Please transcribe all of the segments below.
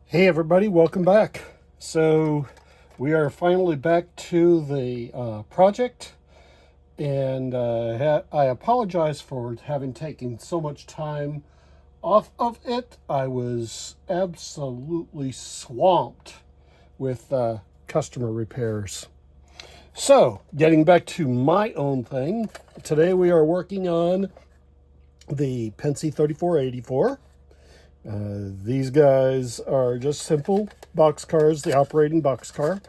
Hey everybody, welcome back. So we are finally back to the project, and I apologize for having taken so much time off of it. I was absolutely swamped with customer repairs. So getting back to my own thing, today we are working on the Pensy 3484. These guys are just simple box cars, the operating box car.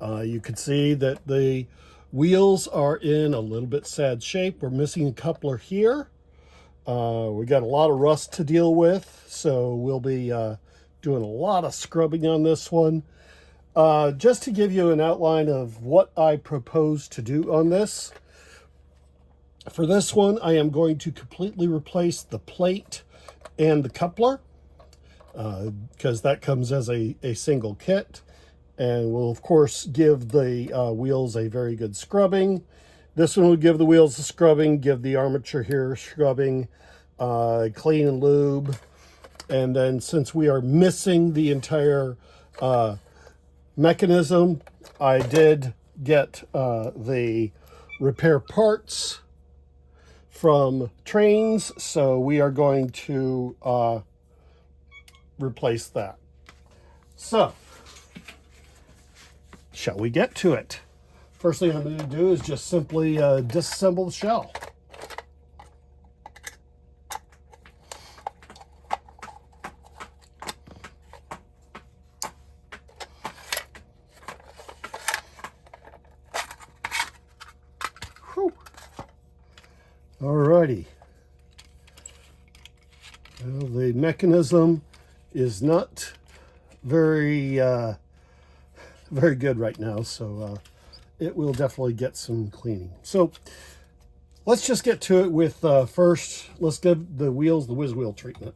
You can see that the wheels are in a little bit sad shape. We're missing a coupler here. We got a lot of rust to deal with, so we'll be doing a lot of scrubbing on this one. Just to give you an outline of what I propose to do on this. For this one, I am going to completely replace the plate and the coupler, because that comes as a single kit, and we'll of course give the wheels a very good scrubbing. This one will give the wheels a scrubbing, give the armature here scrubbing, clean and lube. And then since we are missing the entire mechanism, I did get the repair parts from Trains, so we are going to replace that. So, shall we get to it? First thing I'm going to do is just simply disassemble the shell. Whew. Alrighty. Well, the mechanism is not very very good right now, so it will definitely get some cleaning. So let's just get to it with first, let's give the wheels the whiz wheel treatment.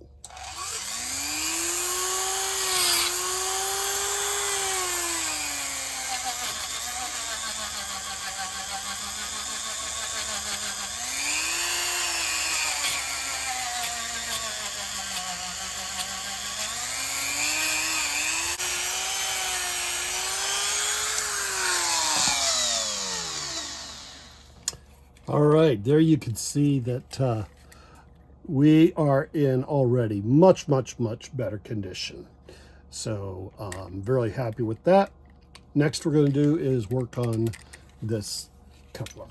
All right, there you can see that we are in already much better condition. So I'm very happy with that. Next we're going to do is work on this coupler.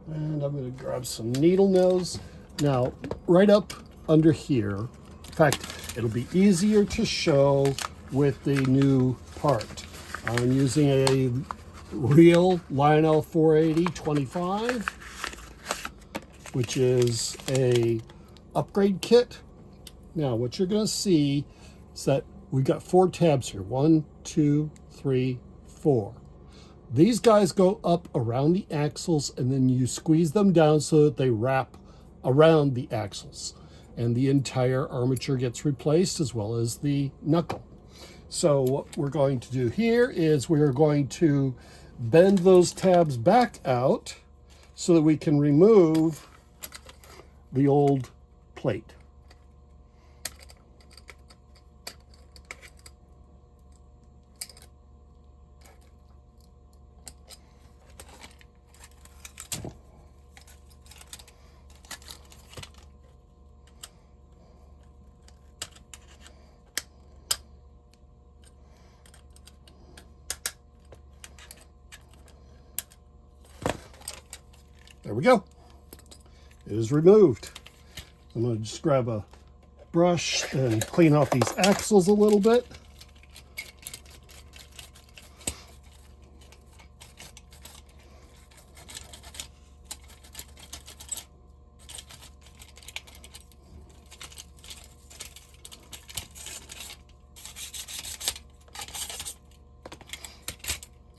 And I'm going to grab some needle nose. Now, right up under here, in fact, it'll be easier to show with the new part. I'm using a real Lionel 480-25, which is a upgrade kit. Now, what you're going to see is that we've got 4 tabs here. 1, 2, 3, 4. These guys go up around the axles, and then you squeeze them down so that they wrap around the axles, and the entire armature gets replaced as well as the knuckle. So what we're going to do here is we're going to bend those tabs back out so that we can remove the old plate. There we go. It is removed. I'm going to just grab a brush and clean off these axles a little bit.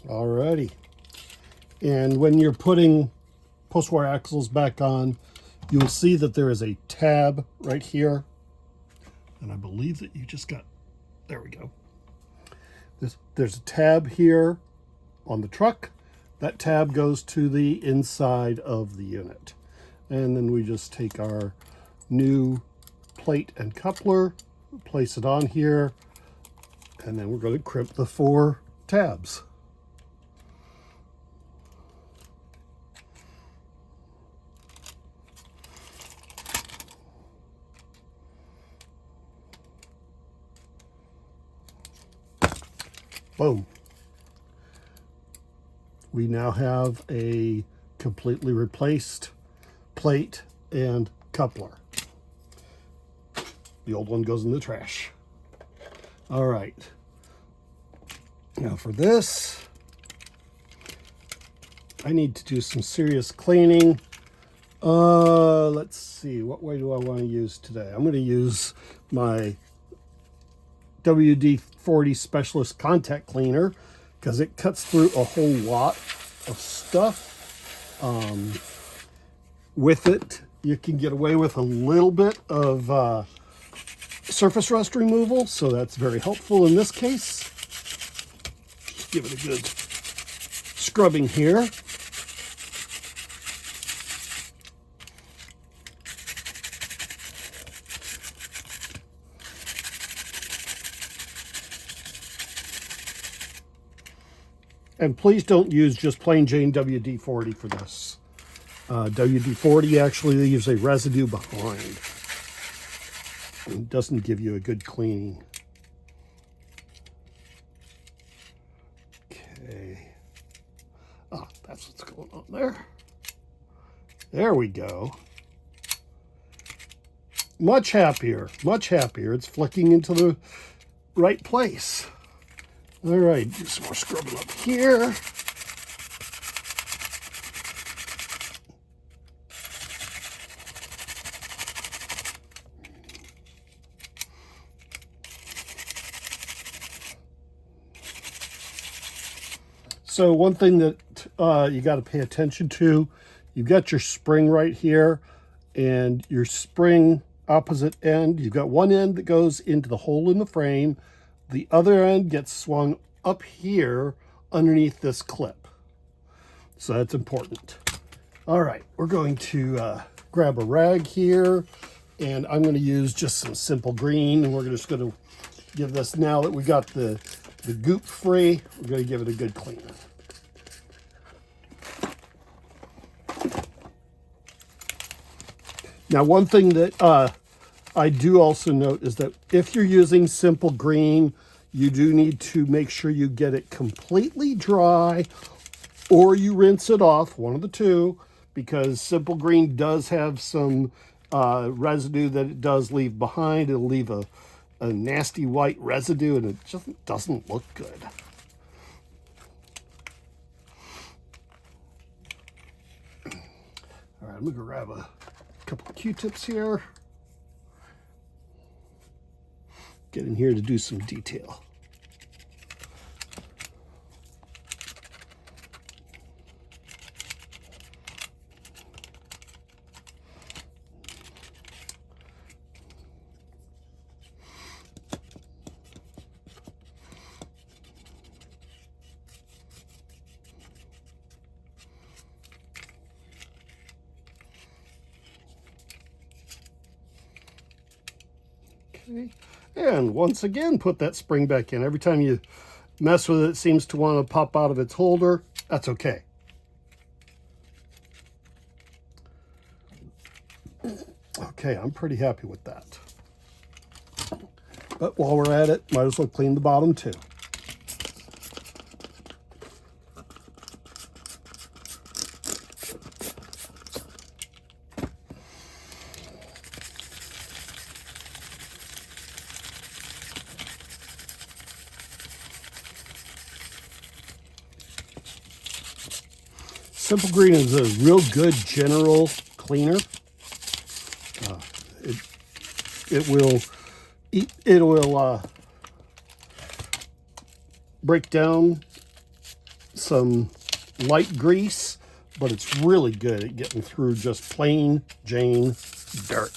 Alrighty. And when you're putting post-war axles back on, you'll see that there is a tab right here. And I believe that you just got, there we go. There's a tab here on the truck. That tab goes to the inside of the unit. And then we just take our new plate and coupler, place it on here, and then we're going to crimp the 4 tabs. Boom. We now have a completely replaced plate and coupler. The old one goes in the trash. All right. Now for this, I need to do some serious cleaning. Let's see, what way do I want to use today? I'm going to use my WD-40 Specialist Contact Cleaner because it cuts through a whole lot of stuff. With it, you can get away with a little bit of surface rust removal, so that's very helpful in this case. Just give it a good scrubbing here. And please don't use just plain Jane WD-40 for this. WD-40 actually leaves a residue behind. It doesn't give you a good cleaning. Okay. Ah, that's what's going on there. There we go. Much happier, much happier. It's flicking into the right place. All right, do some more scrubbing up here. So one thing that you got to pay attention to, you've got your spring right here, and your spring opposite end, you've got one end that goes into the hole in the frame. The other end gets swung up here underneath this clip. So that's important. All right, we're going to grab a rag here, and I'm going to use just some simple green, and we're just going to give this, now that we got the goop free, we're going to give it a good clean. Now, one thing that I do also note is that if you're using simple green, you do need to make sure you get it completely dry, or you rinse it off, one of the two, because simple green does have some residue that it does leave behind. It'll leave a nasty white residue, and it just doesn't look good. All right, I'm gonna grab a couple of Q-tips here. Get in here to do some detail. Okay. And once again, put that spring back in. Every time you mess with it, it seems to want to pop out of its holder. That's okay. Okay, I'm pretty happy with that. But while we're at it, might as well clean the bottom too. Simple Green is a real good general cleaner. It will break down some light grease, but it's really good at getting through just plain Jane dirt.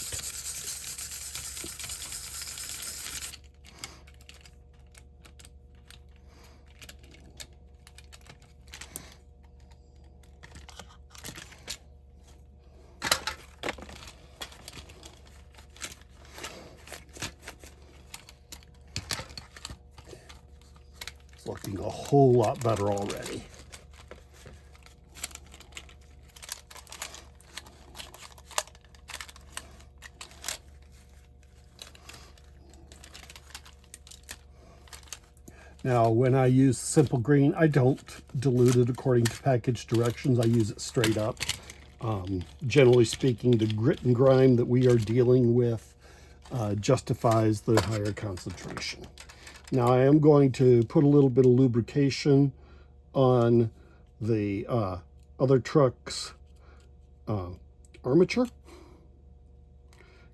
It's looking a whole lot better already. Now, when I use simple green, I don't dilute it according to package directions. I use it straight up. Generally speaking, the grit and grime that we are dealing with justifies the higher concentration. Now, I am going to put a little bit of lubrication on the other truck's armature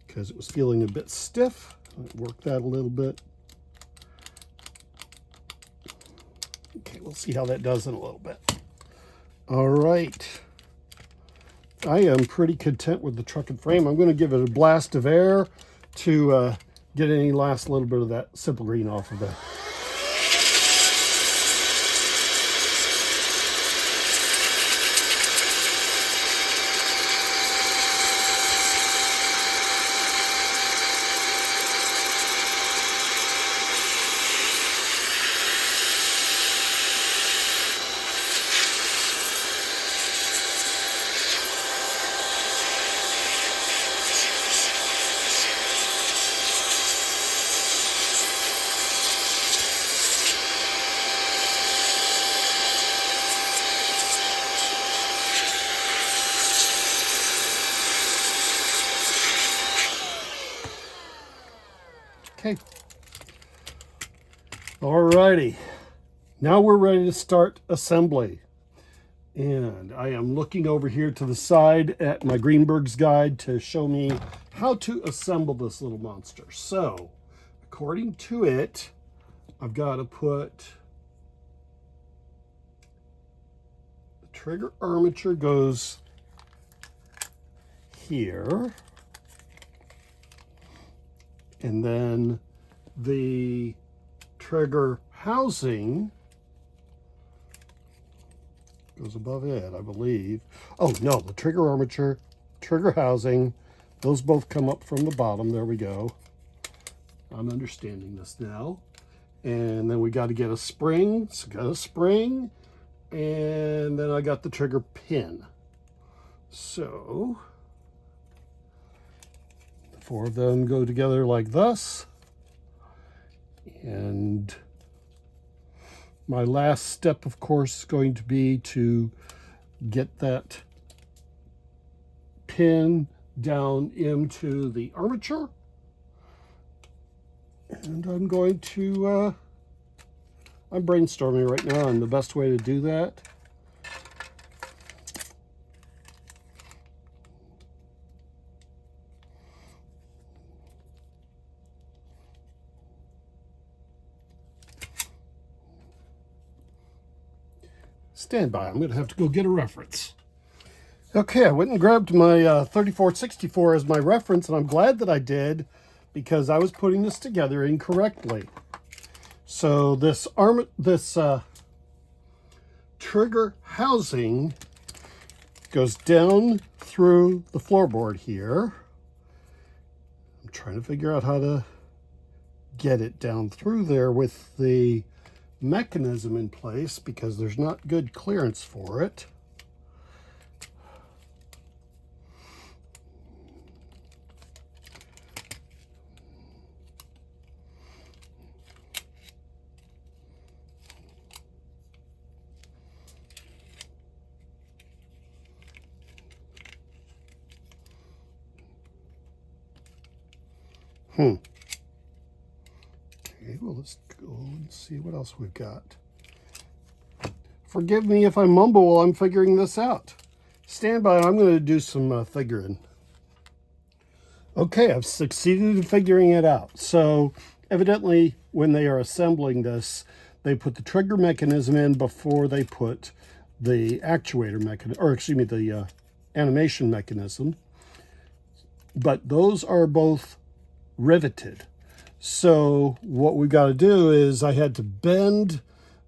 because it was feeling a bit stiff. Work that a little bit. Okay, we'll see how that does in a little bit. All right. I am pretty content with the truck and frame. I'm going to give it a blast of air to get any last little bit of that simple green off of it. Okay. Alrighty. Now we're ready to start assembly. And I am looking over here to the side at my Greenberg's guide to show me how to assemble this little monster. So, according to it, I've got to put the trigger armature goes here. And then the trigger housing goes above it, I believe. Oh, no, the trigger armature, trigger housing, those both come up from the bottom. There we go. I'm understanding this now. And then we got to get a spring. So got a spring. And then I got the trigger pin. So four of them go together like this. And my last step, of course, is going to be to get that pin down into the armature. And I'm going to, I'm brainstorming right now on the best way to do that. Stand by, I'm going to have to go get a reference. Okay, I went and grabbed my 3464 as my reference, and I'm glad that I did because I was putting this together incorrectly. So this trigger housing goes down through the floorboard here. I'm trying to figure out how to get it down through there with the mechanism in place because there's not good clearance for it. Okay, well, let's go and see what else we've got. Forgive me if I mumble while I'm figuring this out. Stand by, I'm going to do some figuring. Okay, I've succeeded in figuring it out. So, evidently, when they are assembling this, they put the trigger mechanism in before they put the actuator mechanism, or excuse me, the animation mechanism. But those are both riveted. So what we got to do is I had to bend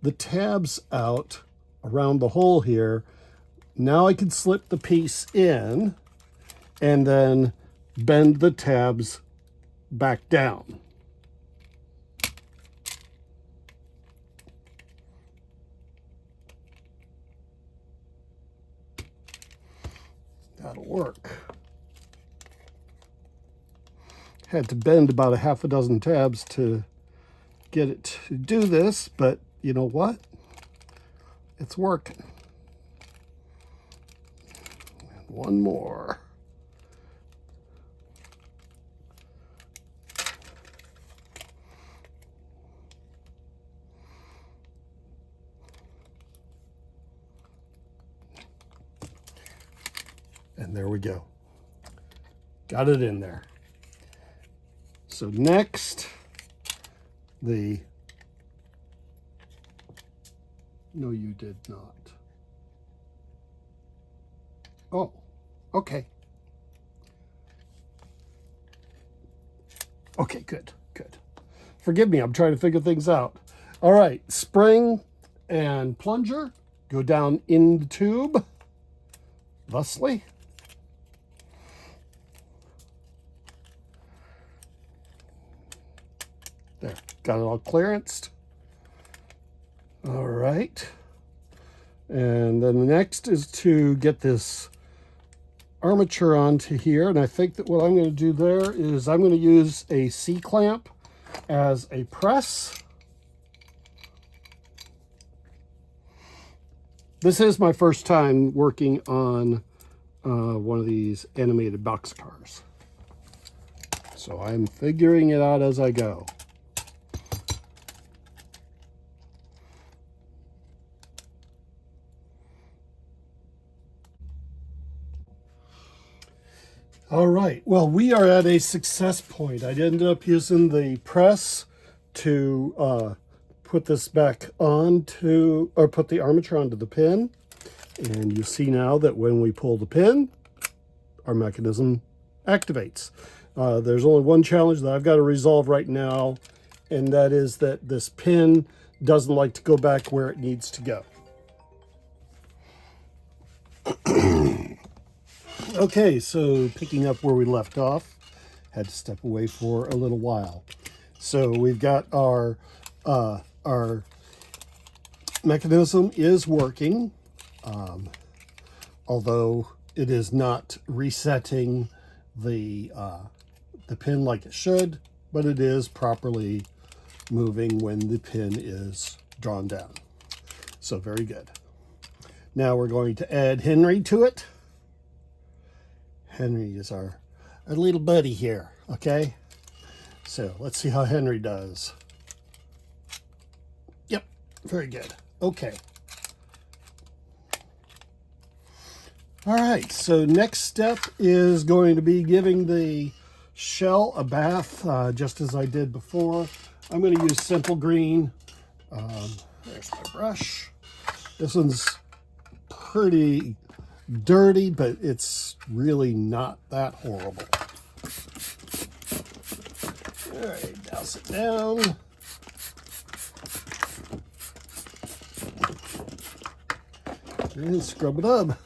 the tabs out around the hole here. Now I can slip the piece in and then bend the tabs back down. work. Had to bend about a half a dozen tabs to get it to do this, but you know what? It's working. And one more. And there we go. Got it in there. So next, no, you did not. Oh, okay. Okay, good. Forgive me, I'm trying to figure things out. All right, spring and plunger go down in the tube, thusly. There, got it all clearanced. All right. And then the next is to get this armature onto here. And I think that what I'm going to do there is I'm going to use a C-clamp as a press. This is my first time working on one of these animated boxcars. So I'm figuring it out as I go. All right, well, we are at a success point. I ended up using the press to put this back on to, or put the armature onto the pin. And you see now that when we pull the pin, our mechanism activates. There's only one challenge that I've got to resolve right now, and that is that this pin doesn't like to go back where it needs to go. Okay, so picking up where we left off, had to step away for a little while. So we've got our mechanism is working, although it is not resetting the pin like it should, but it is properly moving when the pin is drawn down. So very good. Now we're going to add Henry to it. Henry is our little buddy here, okay? So let's see how Henry does. Yep, very good. Okay. All right, so next step is going to be giving the shell a bath, just as I did before. I'm going to use Simple Green. There's my brush. This one's pretty dirty, but it's really not that horrible. All right, douse it down. And scrub it up.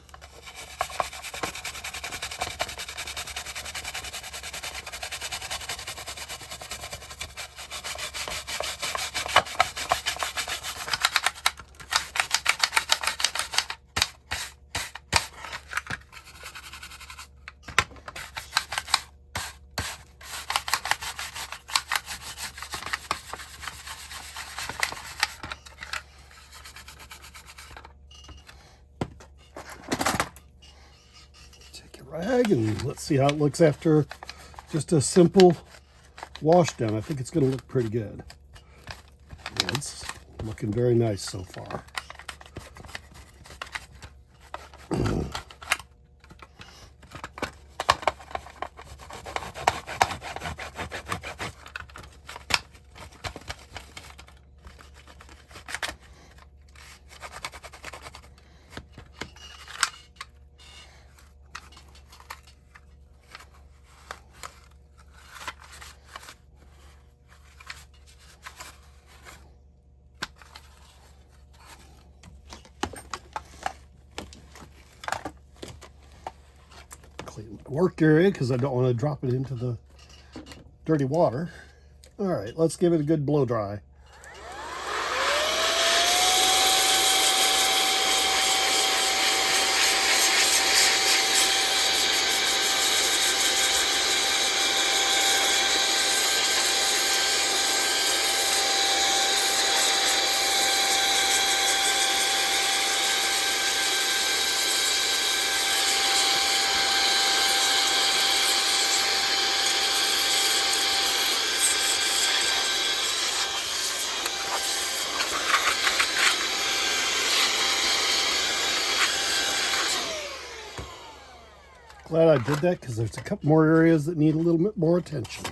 Rag, and let's see how it looks after just a simple wash down. I think it's going to look pretty good. Yeah, it's looking very nice so far. Clean my work area because I don't want to drop it into the dirty water. All right, let's give it a good blow dry. Glad I did that because there's a couple more areas that need a little bit more attention.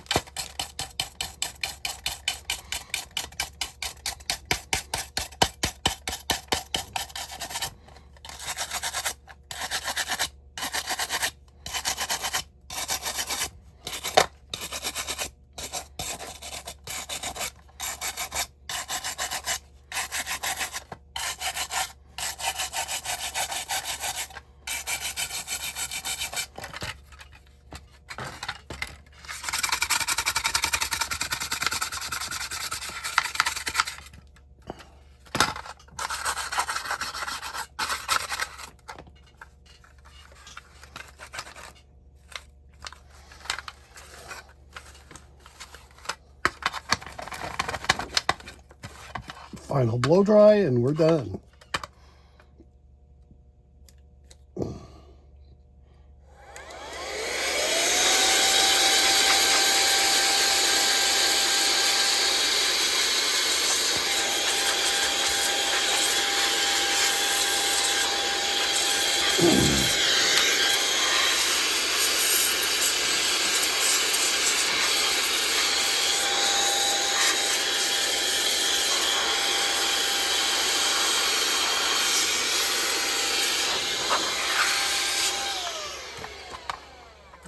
Final blow dry and we're done.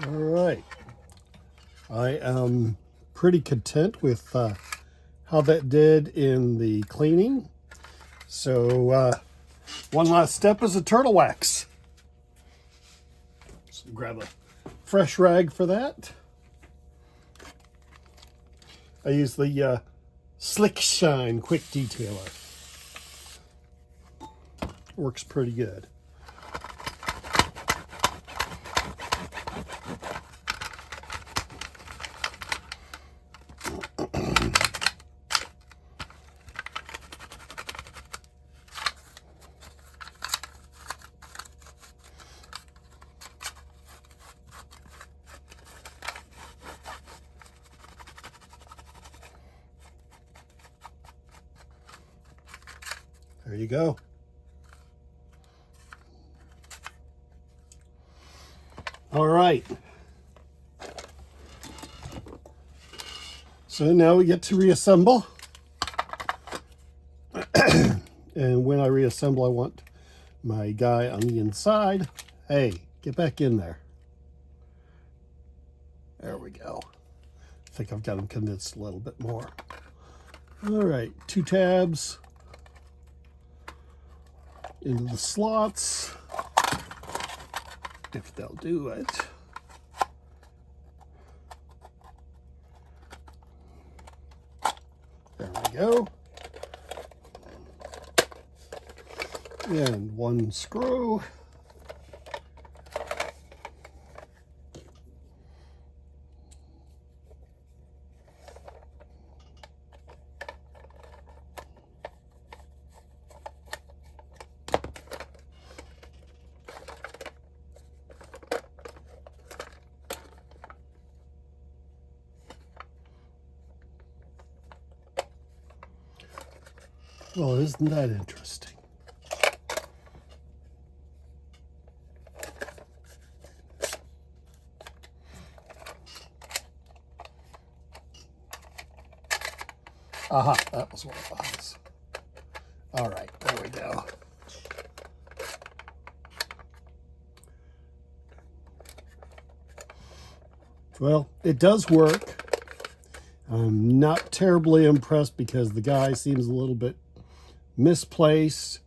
All right, I am pretty content with how that did in the cleaning. So one last step is a turtle wax. So grab a fresh rag for that. I use the Slick Shine Quick Detailer. Works pretty good. There you go. All right. So now we get to reassemble. And when I reassemble, I want my guy on the inside. Hey, get back in there. There we go. I think I've got him convinced a little bit more. All right, 2 tabs into the slots, if they'll do it. There we go. And 1 screw. Well, isn't that interesting? Aha, that was what it was. All right, there we go. Well, it does work. I'm not terribly impressed because the guy seems a little bit misplaced,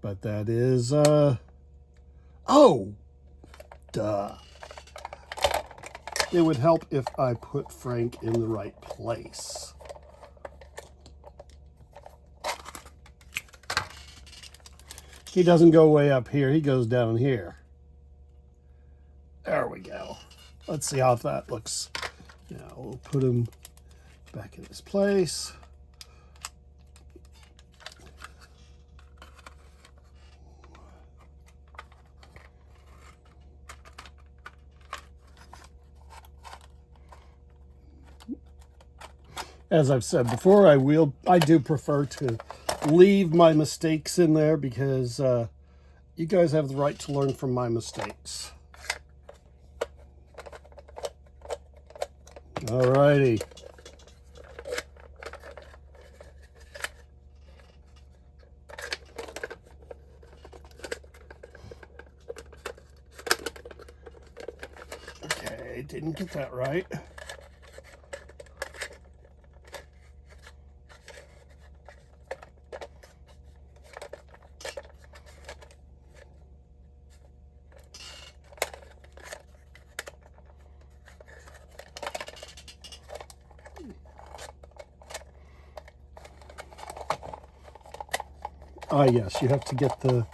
but that is, oh, duh. It would help if I put Frank in the right place. He doesn't go way up here, he goes down here. There we go. Let's see how that looks. Now we'll put him back in his place. As I've said before, I do prefer to leave my mistakes in there because you guys have the right to learn from my mistakes. All righty. Okay, didn't get that right. Ah, yes, you have to get the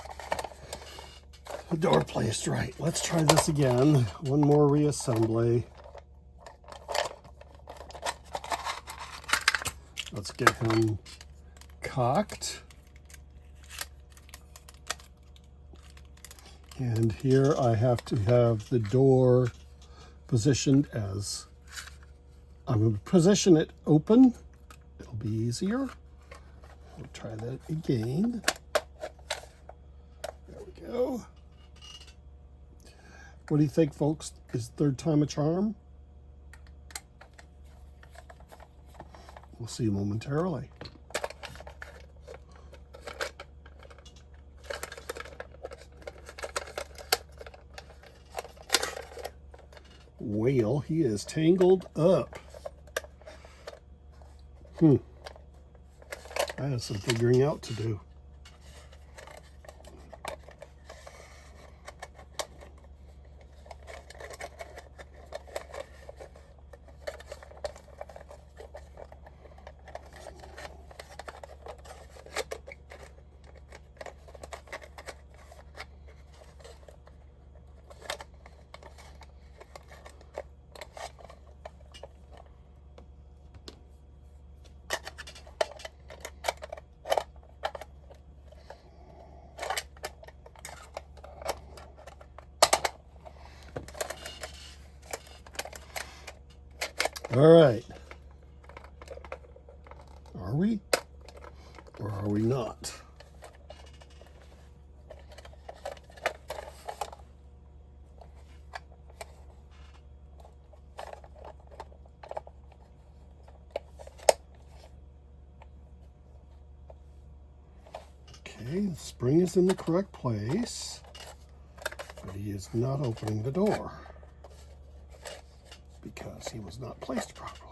door placed right. Let's try this again. One more reassembly. Let's get him cocked. And here I have to have the door positioned as, I'm going to position it open. It'll be easier. We'll try that again. There we go. What do you think, folks? Is third time a charm? We'll see momentarily. Well, he is tangled up. I have some figuring out to do. All right. Are we? Or are we not? Okay, the spring is in the correct place, but he is not opening the door because he was not placed properly.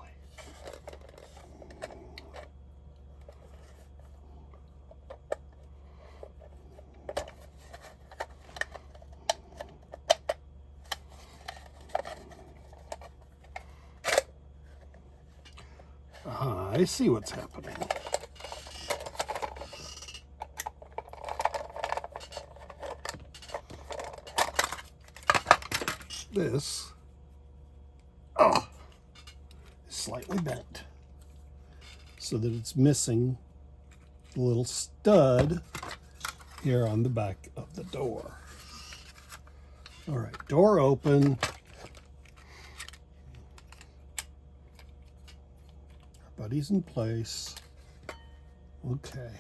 I see what's happening. This is slightly bent so that it's missing the little stud here on the back of the door. All right, door open. Our buddy's in place. Okay.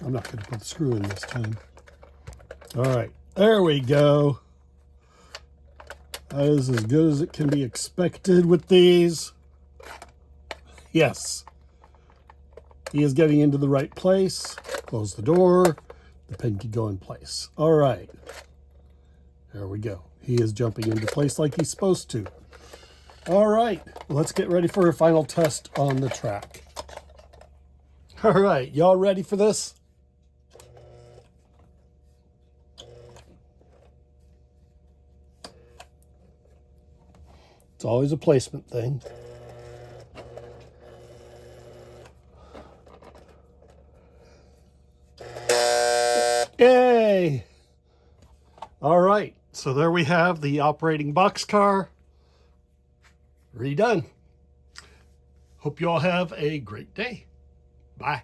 I'm not going to put the screw in this time. All right, there we go. That is as good as it can be expected with these. Yes. He is getting into the right place. Close the door. The pin can go in place. All right. There we go. He is jumping into place like he's supposed to. All right. Let's get ready for a final test on the track. All right. Y'all ready for this? It's always a placement thing. Yay! All right, so there we have the operating boxcar redone. Hope you all have a great day. Bye.